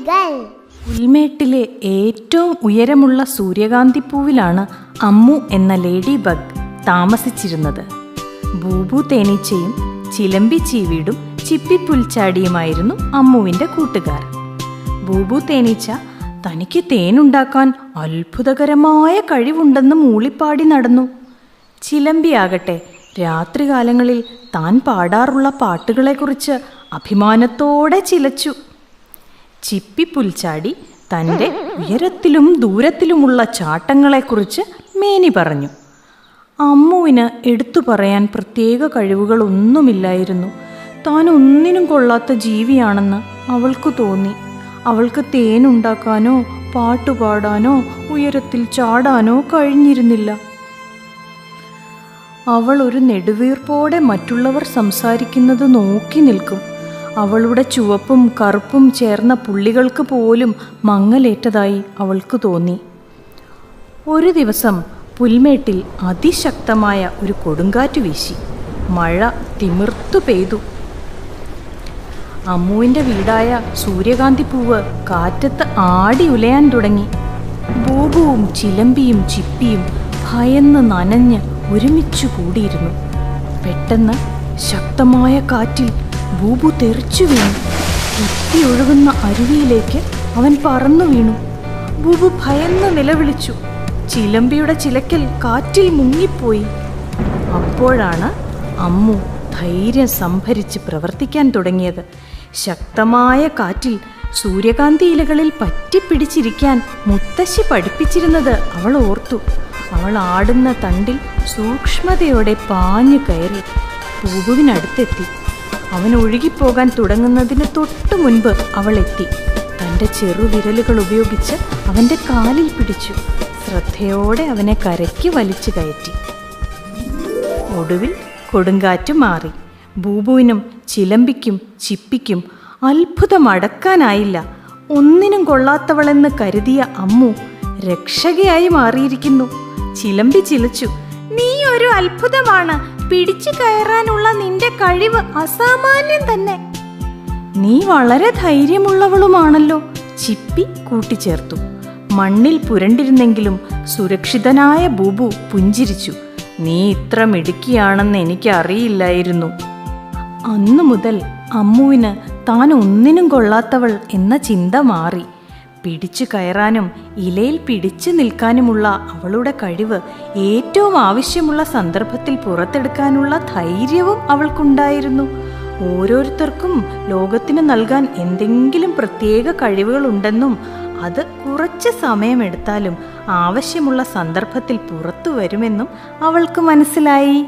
കഥകൾ. പുൽമേട്ടിലെ ഏറ്റവും ഉയരമുള്ള സൂര്യകാന്തിപ്പൂവിലാണ് അമ്മു എന്ന ലേഡി ബഗ് താമസിച്ചിരുന്നത്. ബൂബു തേനീച്ചയും ചിലമ്പി ചീവീടും ചിപ്പിപ്പുൽച്ചാടിയുമായിരുന്നു അമ്മുവിൻ്റെ കൂട്ടുകാർ. ബൂബു തേനീച്ച തനിക്ക് തേനുണ്ടാക്കാൻ അത്ഭുതകരമായ കഴിവുണ്ടെന്ന് മൂളിപ്പാടി നടന്നു. ചിലമ്പിയാകട്ടെ രാത്രികാലങ്ങളിൽ താൻ പാടാറുള്ള പാട്ടുകളെക്കുറിച്ച് അഭിമാനത്തോടെ ചിലച്ചു. ചിപ്പിപ്പുൽച്ചാടി തൻ്റെ ഉയരത്തിലും ദൂരത്തിലുമുള്ള ചാട്ടങ്ങളെക്കുറിച്ച് മേനി പറഞ്ഞു. അമ്മുവിന് എടുത്തു പറയാൻ പ്രത്യേക കഴിവുകളൊന്നുമില്ലായിരുന്നു. താൻ ഒന്നിനും കൊള്ളാത്ത ജീവിയാണെന്ന് അവൾക്ക് തോന്നി. അവൾക്ക് തേനുണ്ടാക്കാനോ പാട്ടുപാടാനോ ഉയരത്തിൽ ചാടാനോ കഴിഞ്ഞിരുന്നില്ല. അവൾ ഒരു നെടുവീർപ്പോടെ മറ്റുള്ളവർ സംസാരിക്കുന്നത് നോക്കി നിൽക്കും. അവളുടെ ചുവപ്പും കറുപ്പും ചേർന്ന പുള്ളികൾക്ക് പോലും മങ്ങലേറ്റതായി അവൾക്ക് തോന്നി. ഒരു ദിവസം പുൽമേട്ടിൽ അതിശക്തമായ ഒരു കൊടുങ്കാറ്റ് വീശി. മഴ തിമിർത്തു പെയ്തു. അമ്മുവിൻ്റെ വീടായ സൂര്യകാന്തിപ്പൂവ് കാറ്റത്ത് ആടി ഉലയാൻ തുടങ്ങി. ബൂബുവും ചിലമ്പിയും ചിപ്പിയും ഭയന്ന് നനഞ്ഞ് ഒരുമിച്ചു കൂടിയിരുന്നു. പെട്ടെന്ന് ശക്തമായ കാറ്റിൽ ബൂബു തെറിച്ചു വീണു. കുത്തിയൊഴുകുന്ന അരുവിയിലേക്ക് അവൻ പറന്നു വീണു. ബൂബു ഭയന്ന് നിലവിളിച്ചു. ചിലമ്പിയുടെ ചിലക്കൽ കാറ്റിൽ മുങ്ങിപ്പോയി. അപ്പോഴാണ് അമ്മു ധൈര്യം സംഭരിച്ച് പ്രവർത്തിക്കാൻ തുടങ്ങിയത്. ശക്തമായ കാറ്റിൽ സൂര്യകാന്തി ഇലകളിൽ പറ്റിപ്പിടിച്ചിരിക്കാൻ മുത്തശ്ശി പഠിപ്പിച്ചിരുന്നത് അവൾ ഓർത്തു. അവൾ ആടുന്ന തണ്ടിൽ സൂക്ഷ്മതയോടെ പാഞ്ഞു കയറി ബൂബുവിനടുത്തെത്തി. അവൻ ഒഴുകിപ്പോകാൻ തുടങ്ങുന്നതിന് തൊട്ടു മുൻപ് അവൾ എത്തി. തൻ്റെ ചെറുവിരലുകൾ ഉപയോഗിച്ച് അവൻ്റെ കാലിൽ പിടിച്ചു. ശ്രദ്ധയോടെ അവനെ കരയ്ക്ക് വലിച്ചു കയറ്റി. ഒടുവിൽ കൊടുങ്കാറ്റ് മാറി. ബൂബുവിനും ചിലമ്പിക്കും ചിപ്പിക്കും അത്ഭുതം അടക്കാനായില്ല. ഒന്നിനും കൊള്ളാത്തവളെന്ന് കരുതിയ അമ്മു രക്ഷകയായി മാറിയിരിക്കുന്നു. ചിലമ്പി ചിലച്ചു. നീ ഒരു അത്ഭുതമാണ്. പിടിച്ചു കയറാനുള്ള നിന്റെ കഴിവ് അസാമാന്യം തന്നെ. നീ വളരെ ധൈര്യമുള്ളവളുമാണല്ലോ, ചിപ്പി കൂട്ടിച്ചേർത്തു. മണ്ണിൽ പുരണ്ടിരുന്നെങ്കിലും സുരക്ഷിതനായ ബൂബു പുഞ്ചിരിച്ചു. നീ ഇത്ര മിടുക്കിയാണെന്ന് എനിക്കറിയില്ലായിരുന്നു. അന്നു മുതൽ അമ്മുവിന് താൻ ഒന്നിനും കൊള്ളാത്തവൾ എന്ന ചിന്ത മാറി. പിടിച്ചു കയറാനും ഇലയിൽ പിടിച്ചു നിൽക്കാനുമുള്ള അവളുടെ കഴിവ് ഏറ്റവും ആവശ്യമുള്ള സന്ദർഭത്തിൽ പുറത്തെടുക്കാനുള്ള ധൈര്യവും അവൾക്കുണ്ടായിരുന്നു. ഓരോരുത്തർക്കും ലോകത്തിന് നൽകാൻ എന്തെങ്കിലും പ്രത്യേക കഴിവുകളുണ്ടെന്നും അത് കുറച്ച് സമയമെടുത്താലും ആവശ്യമുള്ള സന്ദർഭത്തിൽ പുറത്തു വരുമെന്നും അവൾക്ക് മനസ്സിലായി.